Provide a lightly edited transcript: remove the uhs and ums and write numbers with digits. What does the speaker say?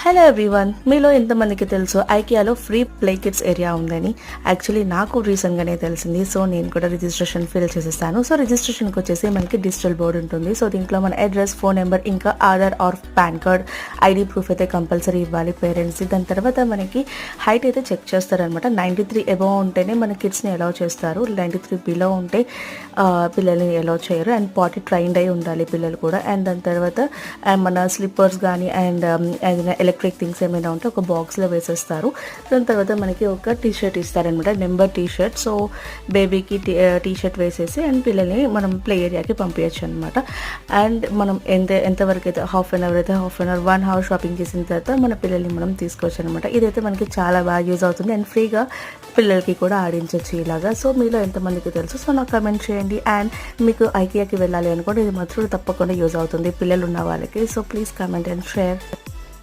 Hello everyone, మీలో ఎంతమందికి తెలుసు ఐకియాలో ఫ్రీ ప్లే కిడ్స్ ఏరియా ఉందని. యాక్చువల్లీ నాకు రీసెంట్గానే తెలిసింది. సో నేను కూడా రిజిస్ట్రేషన్ ఫిల్ చేసేస్తాను. సో రిజిస్ట్రేషన్కి వచ్చేసి మనకి డిజిటల్ బోర్డు ఉంటుంది. సో దీంట్లో మన అడ్రస్, ఫోన్ నెంబర్, ఇంకా Aadhaar or PAN card, ID proof అయితే కంపల్సరీ ఇవ్వాలి పేరెంట్స్ది. దాని తర్వాత మనకి హైట్ అయితే చెక్ చేస్తారనమాట. 93 అబవ్ ఉంటేనే మన కిడ్స్ని అలౌ చేస్తారు. 93 బిలో ఉంటే పిల్లల్ని అలౌ చేయరు. అండ్ పాటీ ట్రైన్డ్ అయి ఉండాలి పిల్లలు కూడా. అండ్ దాని తర్వాత మన స్లిప్పర్స్ కానీ అండ్ ఏదైనా ఎలక్ట్రిక్ థింగ్స్ ఏమైనా ఉంటే ఒక బాక్స్లో వేసేస్తారు. దాని తర్వాత మనకి ఒక టీషర్ట్ ఇస్తారనమాట, నెంబర్ టీషర్ట్. సో బేబీకి టీషర్ట్ వేసేసి అండ్ పిల్లల్ని మనం ప్లే ఏరియాకి పంపించచ్చు అనమాట. అండ్ మనం ఎంతవరకు అయితే half an hour 1 hour shopping చేసిన తర్వాత మన పిల్లల్ని మనం తీసుకోవచ్చు అనమాట. ఇదైతే మనకి చాలా బాగా యూజ్ అవుతుంది అండ్ ఫ్రీగా పిల్లలకి కూడా ఆడించవచ్చు ఇలాగా. సో మీలో ఎంతమందికి తెలుసు? సో నాకు కమెంట్ చేయండి. అండ్ మీకు ఐకియాకి వెళ్ళాలి అనుకోండి, ఇది మాత్రం తప్పకుండా యూజ్ అవుతుంది పిల్లలు ఉన్న వాళ్ళకి. So please comment and share.